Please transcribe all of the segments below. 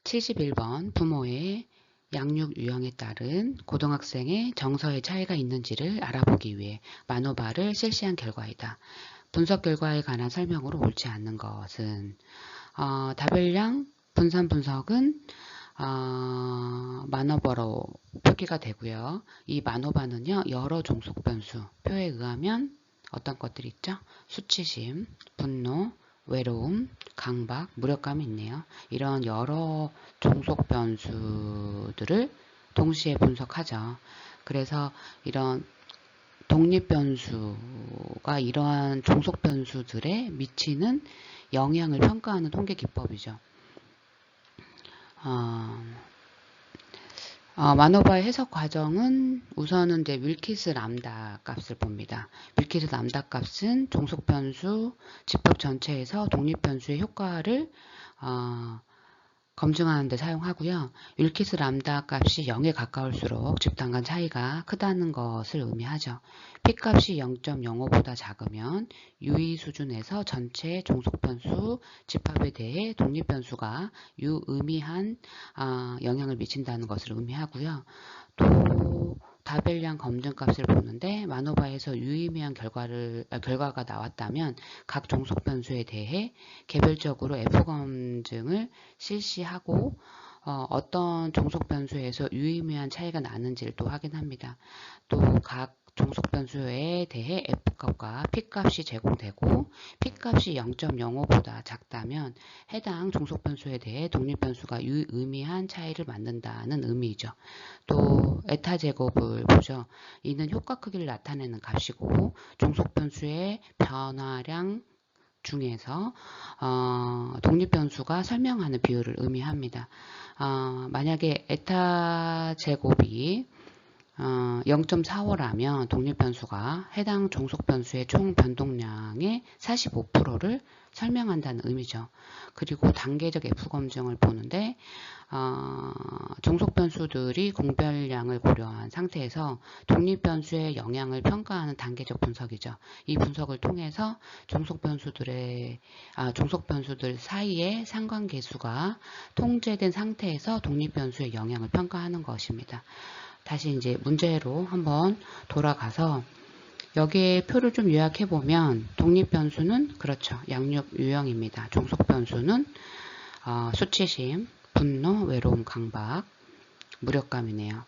71번 부모의 양육 유형에 따른 고등학생의 정서의 차이가 있는지를 알아보기 위해 만호바를 실시한 결과이다. 분석 결과에 관한 설명으로 옳지 않는 것은 답변량 분산 분석은 만호바로 표기가 되고요. 이 만호바는요, 여러 종속 변수 표에 의하면 어떤 것들이 있죠? 수치심, 분노, 외로움, 강박, 무력감이 있네요. 이런 여러 종속 변수들을 동시에 분석하죠. 그래서 이런 독립 변수가 이러한 종속 변수들에 미치는 영향을 평가하는 통계 기법이죠. 만호바의 해석 과정은 우선은 이제 윌키스 람다 값을 봅니다. 윌키스 람다 값은 종속 변수 집합 전체에서 독립 변수의 효과를 검증하는 데 사용하고요. 윌키스 람다 값이 0에 가까울수록 집단 간 차이가 크다는 것을 의미하죠. p 값이 0.05보다 작으면 유의 수준에서 전체 종속 변수 집합에 대해 독립 변수가 유의미한 영향을 미친다는 것을 의미하고요. 또 다벨량 검증값을 보는데 만호바에서 유의미한 결과가 나왔다면 각 종속 변수에 대해 개별적으로 F 검증을 실시하고 어떤 종속 변수에서 유의미한 차이가 나는지를 또 확인합니다. 또 각 종속 변수에 대해 F값과 P값이 제공되고 P값이 0.05보다 작다면 해당 종속 변수에 대해 독립 변수가 유의미한 차이를 만든다는 의미이죠. 또 에타 제곱을 보죠. 이는 효과 크기를 나타내는 값이고 종속 변수의 변화량 중에서 독립 변수가 설명하는 비율을 의미합니다. 만약에 에타 제곱이 0.45라면 독립 변수가 해당 종속 변수의 총 변동량의 45%를 설명한다는 의미죠. 그리고 단계적 F 검증을 보는데 종속 변수들이 공별량을 고려한 상태에서 독립 변수의 영향을 평가하는 단계적 분석이죠. 이 분석을 통해서 종속 변수들 사이의 상관계수가 통제된 상태에서 독립 변수의 영향을 평가하는 것입니다. 다시 이제 문제로 한번 돌아가서 여기에 표를 좀 요약해 보면 독립 변수는 그렇죠. 양육 유형입니다. 종속 변수는 수치심, 분노, 외로움, 강박, 무력감이네요.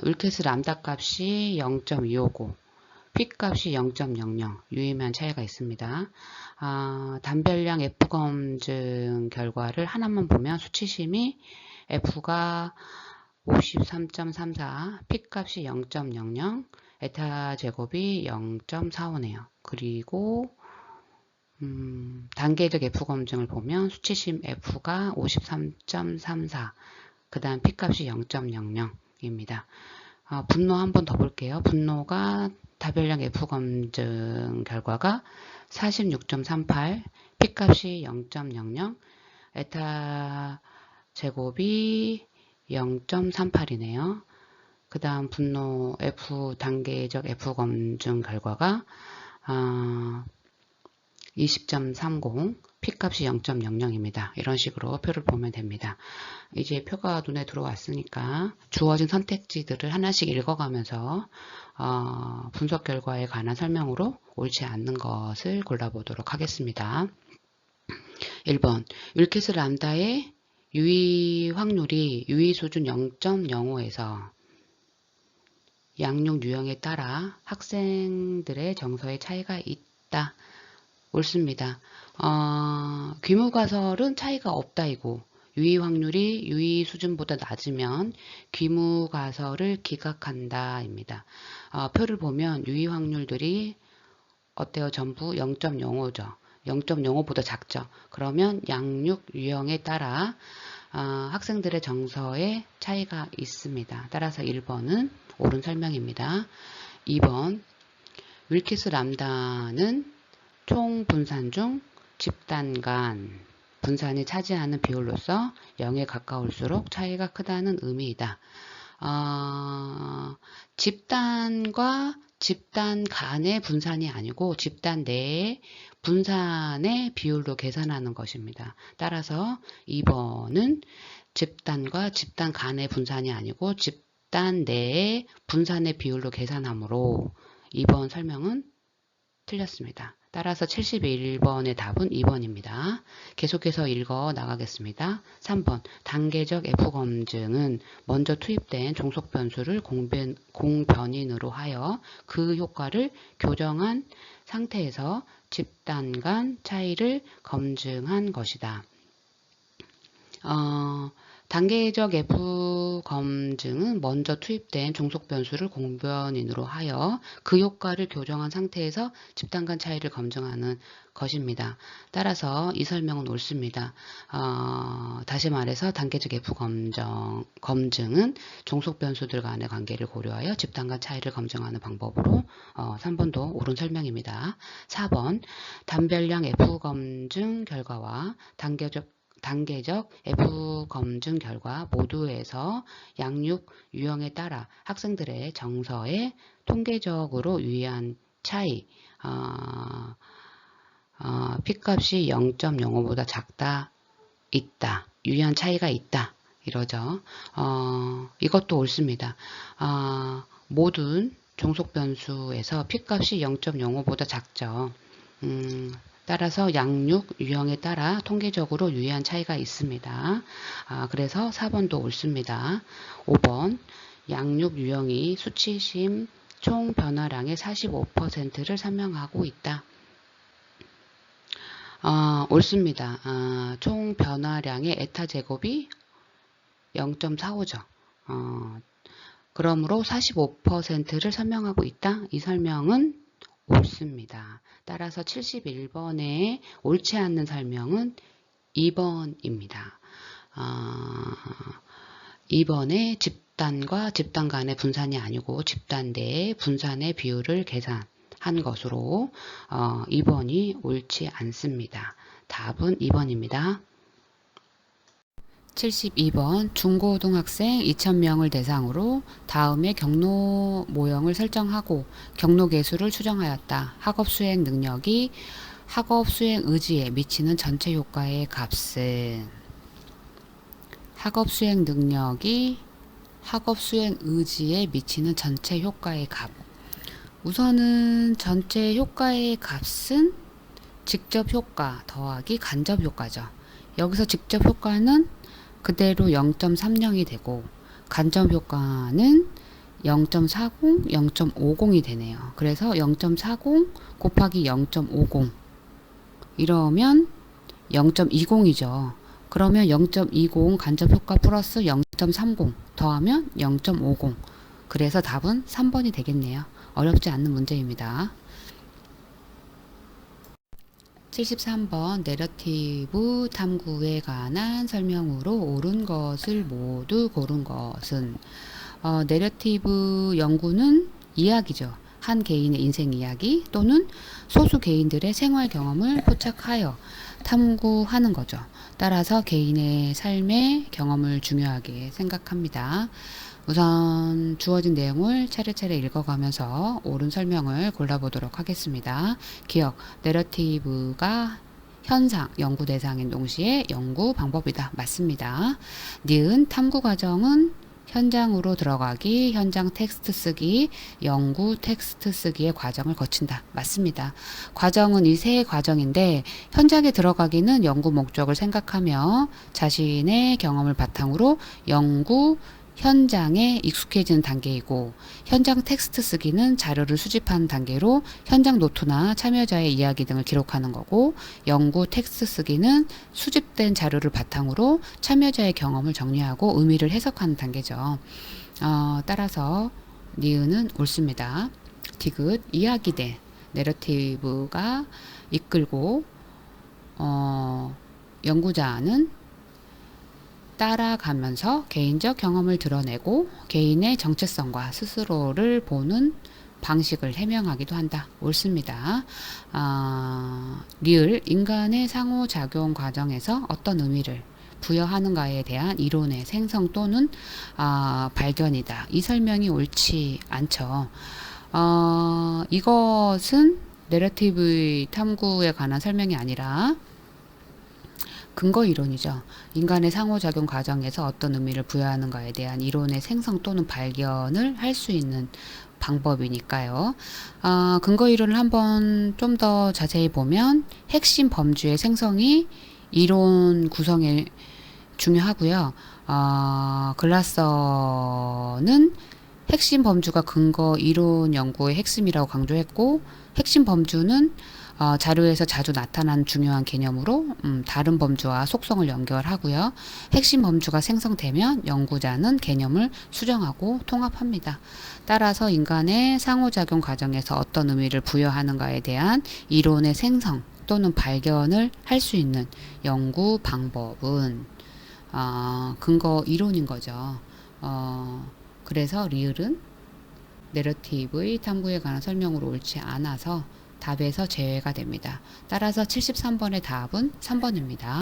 윌키스 람다 값이 0.259, P 값이 0.00, 유의미한 차이가 있습니다. 단별량 F 검증 결과를 하나만 보면 수치심이 F가 53.34, P 값이 0.00, 에타 제곱이 0.45네요. 그리고 단계적 F 검증을 보면 수치심 F가 53.34, 그 다음 P 값이 0.00입니다. 분노 한번 더 볼게요. 분노가 다별량 F 검증 결과가 46.38, P 값이 0.00, 에타 제곱이 0.38이네요. 그 다음 분노 F 단계적 F 검증 결과가 20.30, P값이 0.00입니다. 이런 식으로 표를 보면 됩니다. 이제 표가 눈에 들어왔으니까 주어진 선택지들을 하나씩 읽어가면서 분석 결과에 관한 설명으로 옳지 않는 것을 골라보도록 하겠습니다. 1번 윌키스 람다의 유의 확률이 유의 수준 0.05에서 양육 유형에 따라 학생들의 정서의 차이가 있다. 옳습니다. 귀무가설은 차이가 없다이고 유의 확률이 유의 수준보다 낮으면 귀무가설을 기각한다입니다. 표를 보면 유의 확률들이 어때요? 전부 0.05죠. 0.05보다 작죠. 그러면 양육 유형에 따라 학생들의 정서에 차이가 있습니다. 따라서 1번은 옳은 설명입니다. 2번 윌키스 람다는 총 분산 중 집단 간 분산이 차지하는 비율로서 0에 가까울수록 차이가 크다는 의미이다. 집단과 집단 간의 분산이 아니고 집단 내의 분산의 비율로 계산하는 것입니다. 따라서 2번은 집단과 집단 간의 분산이 아니고 집단 내의 분산의 비율로 계산하므로 2번 설명은 틀렸습니다. 따라서 71번의 답은 2번입니다. 계속해서 읽어 나가겠습니다. 3번 단계적 F검증은 먼저 투입된 종속 변수를 공변인으로 하여 그 효과를 교정한 상태에서 집단 간 차이를 검증한 것이다. 단계적 F검증은 먼저 투입된 종속 변수를 공변인으로 하여 그 효과를 교정한 상태에서 집단 간 차이를 검증하는 것입니다. 따라서 이 설명은 옳습니다. 다시 말해서 단계적 F검증은 종속 변수들 간의 관계를 고려하여 집단 간 차이를 검증하는 방법으로 3번도 옳은 설명입니다. 4번 단별량 F검증 결과와 단계적 F검증 결과 모두에서 양육 유형에 따라 학생들의 정서에 통계적으로 유의한 차이, P값이 0.05보다 작다, 있다, 유의한 차이가 있다, 이러죠. 이것도 옳습니다. 모든 종속 변수에서 P값이 0.05보다 작죠. 따라서 양육 유형에 따라 통계적으로 유의한 차이가 있습니다. 그래서 4번도 옳습니다. 5번 양육 유형이 수치심 총 변화량의 45%를 설명하고 있다. 옳습니다. 총 변화량의 에타 제곱이 0.45죠. 그러므로 45%를 설명하고 있다. 이 설명은 옳습니다. 따라서 71번에 옳지 않는 설명은 2번입니다. 2번에 집단과 집단 간의 분산이 아니고 집단 내의 분산의 비율을 계산한 것으로 2번이 옳지 않습니다. 답은 2번입니다. 72번 중고등학생 2,000명을 대상으로 다음에 경로 모형을 설정하고 경로 계수를 추정하였다. 학업 수행 능력이 학업 수행 의지에 미치는 전체 효과의 값은 학업 수행 능력이 학업 수행 의지에 미치는 전체 효과의 값. 우선은 전체 효과의 값은 직접 효과 더하기 간접 효과죠. 여기서 직접 효과는 그대로 0.30이 되고 간접 효과는 0.40, 0.50이 되네요. 그래서 0.40 곱하기 0.50 이러면 0.20이죠. 그러면 0.20 간접 효과 플러스 0.30 더하면 0.50. 그래서 답은 3번이 되겠네요. 어렵지 않는 문제입니다. 73번 내러티브 탐구에 관한 설명으로 옳은 것을 모두 고른 것은 내러티브 연구는 이야기죠. 한 개인의 인생 이야기 또는 소수 개인들의 생활 경험을 포착하여 탐구하는 거죠. 따라서 개인의 삶의 경험을 중요하게 생각합니다. 우선 주어진 내용을 차례차례 읽어가면서 옳은 설명을 골라보도록 하겠습니다. 기억, 내러티브가 현상, 연구 대상인 동시에 연구 방법이다. 맞습니다. 니은, 탐구 과정은 현장으로 들어가기, 현장 텍스트 쓰기, 연구 텍스트 쓰기의 과정을 거친다. 맞습니다. 과정은 이 세 과정인데 현장에 들어가기는 연구 목적을 생각하며 자신의 경험을 바탕으로 연구 현장에 익숙해지는 단계이고 현장 텍스트 쓰기는 자료를 수집하는 단계로 현장 노트나 참여자의 이야기 등을 기록하는 거고 연구 텍스트 쓰기는 수집된 자료를 바탕으로 참여자의 경험을 정리하고 의미를 해석하는 단계죠. 따라서 니은은 옳습니다. 디귿 이야기대 내러티브가 이끌고 연구자는 따라가면서 개인적 경험을 드러내고 개인의 정체성과 스스로를 보는 방식을 해명하기도 한다. 옳습니다. 리을 인간의 상호작용 과정에서 어떤 의미를 부여하는가에 대한 이론의 생성 또는 발견이다. 이 설명이 옳지 않죠. 이것은 내러티브의 탐구에 관한 설명이 아니라 근거 이론이죠. 인간의 상호작용 과정에서 어떤 의미를 부여하는가에 대한 이론의 생성 또는 발견을 할 수 있는 방법이니까요. 근거 이론을 한번 좀 더 자세히 보면 핵심 범주의 생성이 이론 구성에 중요하고요. 글라서는 핵심 범주가 근거 이론 연구의 핵심이라고 강조했고, 핵심 범주는 자료에서 자주 나타나는 중요한 개념으로 다른 범주와 속성을 연결하고요. 핵심 범주가 생성되면 연구자는 개념을 수정하고 통합합니다. 따라서 인간의 상호작용 과정에서 어떤 의미를 부여하는가에 대한 이론의 생성 또는 발견을 할 수 있는 연구 방법은 근거 이론인 거죠. 그래서 리을은 내러티브의 탐구에 관한 설명으로 옳지 않아서 답에서 제외가 됩니다. 따라서 73번의 답은 3번입니다.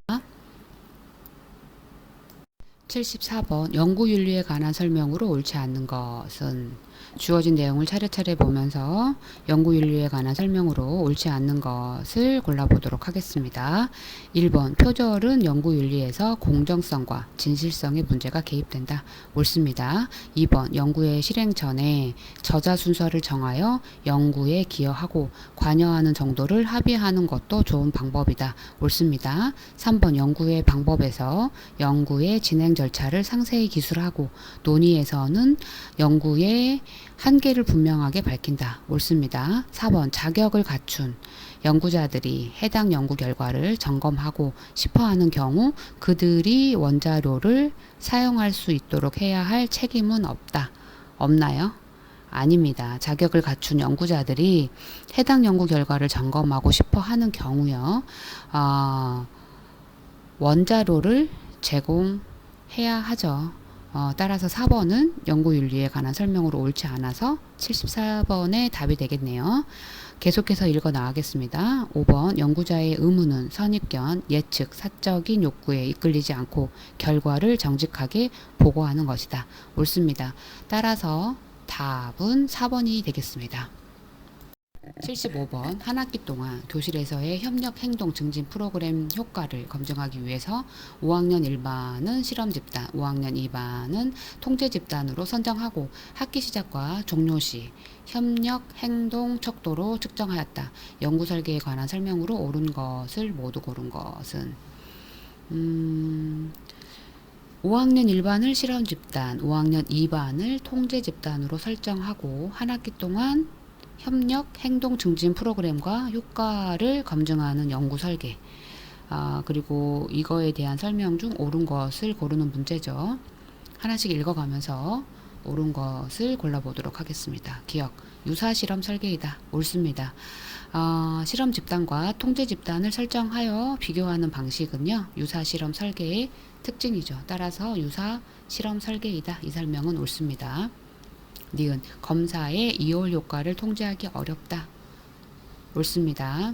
74번 연구윤리에 관한 설명으로 옳지 않는 것은 주어진 내용을 차례차례 보면서 연구윤리에 관한 설명으로 옳지 않는 것을 골라보도록 하겠습니다. 1번 표절은 연구윤리에서 공정성과 진실성의 문제가 개입된다. 옳습니다. 2번 연구의 실행 전에 저자 순서를 정하여 연구에 기여하고 관여하는 정도를 합의하는 것도 좋은 방법이다. 옳습니다. 3번 연구의 방법에서 연구의 진행 절차를 상세히 기술하고 논의에서는 연구의 한계를 분명하게 밝힌다. 옳습니다. 4번 자격을 갖춘 연구자들이 해당 연구 결과를 점검하고 싶어하는 경우 그들이 원자료를 사용할 수 있도록 해야 할 책임은 없다. 없나요? 아닙니다. 자격을 갖춘 연구자들이 해당 연구 결과를 점검하고 싶어하는 경우요. 원자료를 제공해야 하죠. 따라서 4번은 연구윤리에 관한 설명으로 옳지 않아서 74번의 답이 되겠네요. 계속해서 읽어 나가겠습니다. 5번 연구자의 의무는 선입견, 예측, 사적인 욕구에 이끌리지 않고 결과를 정직하게 보고하는 것이다. 옳습니다. 따라서 답은 4번이 되겠습니다. 75번 한 학기 동안 교실에서의 협력 행동 증진 프로그램 효과를 검증하기 위해서 5학년 1반은 실험 집단, 5학년 2반은 통제 집단으로 선정하고 학기 시작과 종료 시 협력 행동 척도로 측정하였다. 연구 설계에 관한 설명으로 옳은 것을 모두 고른 것은 5학년 1반을 실험 집단, 5학년 2반을 통제 집단으로 설정하고 한 학기 동안 협력 행동 증진 프로그램과 효과를 검증하는 연구 설계. 그리고 이거에 대한 설명 중 옳은 것을 고르는 문제죠. 하나씩 읽어가면서 옳은 것을 골라보도록 하겠습니다. 기억, 유사 실험 설계이다. 옳습니다. 실험 집단과 통제 집단을 설정하여 비교하는 방식은요. 유사 실험 설계의 특징이죠. 따라서 유사 실험 설계이다. 이 설명은 옳습니다. 니은 검사의 이올 효과를 통제하기 어렵다. 옳습니다.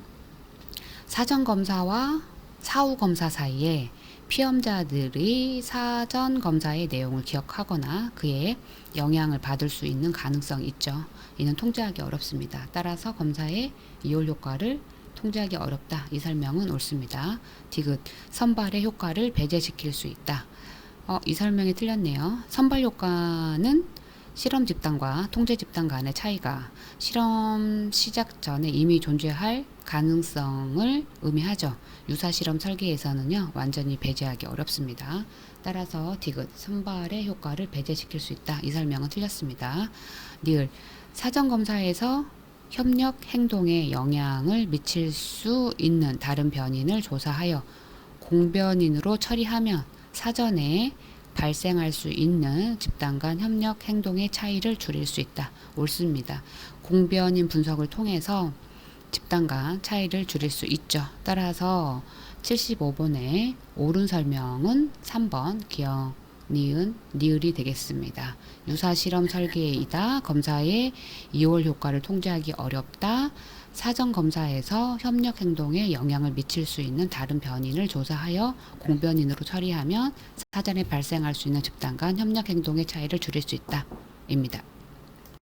사전 검사와 사후 검사 사이에 피험자들이 사전 검사의 내용을 기억하거나 그에 영향을 받을 수 있는 가능성이 있죠. 이는 통제하기 어렵습니다. 따라서 검사의 이올 효과를 통제하기 어렵다. 이 설명은 옳습니다. 디귿 선발의 효과를 배제시킬 수 있다. 이 설명이 틀렸네요. 선발 효과는 실험 집단과 통제 집단 간의 차이가 실험 시작 전에 이미 존재할 가능성을 의미하죠. 유사 실험 설계에서는요, 완전히 배제하기 어렵습니다. 따라서 디귿 선발의 효과를 배제시킬 수 있다. 이 설명은 틀렸습니다. 니을 사전 검사에서 협력 행동에 영향을 미칠 수 있는 다른 변인을 조사하여 공변인으로 처리하면 사전에 발생할 수 있는 집단 간 협력 행동의 차이를 줄일 수 있다. 옳습니다. 공변인 분석을 통해서 집단 간 차이를 줄일 수 있죠. 따라서 75번의 옳은 설명은 3번 기억, 니은, 니을이 되겠습니다. 유사 실험 설계이다. 검사의 이올 효과를 통제하기 어렵다. 사전 검사에서 협력 행동에 영향을 미칠 수 있는 다른 변인을 조사하여 공변인으로 처리하면 사전에 발생할 수 있는 집단 간 협력 행동의 차이를 줄일 수 있다. 입니다.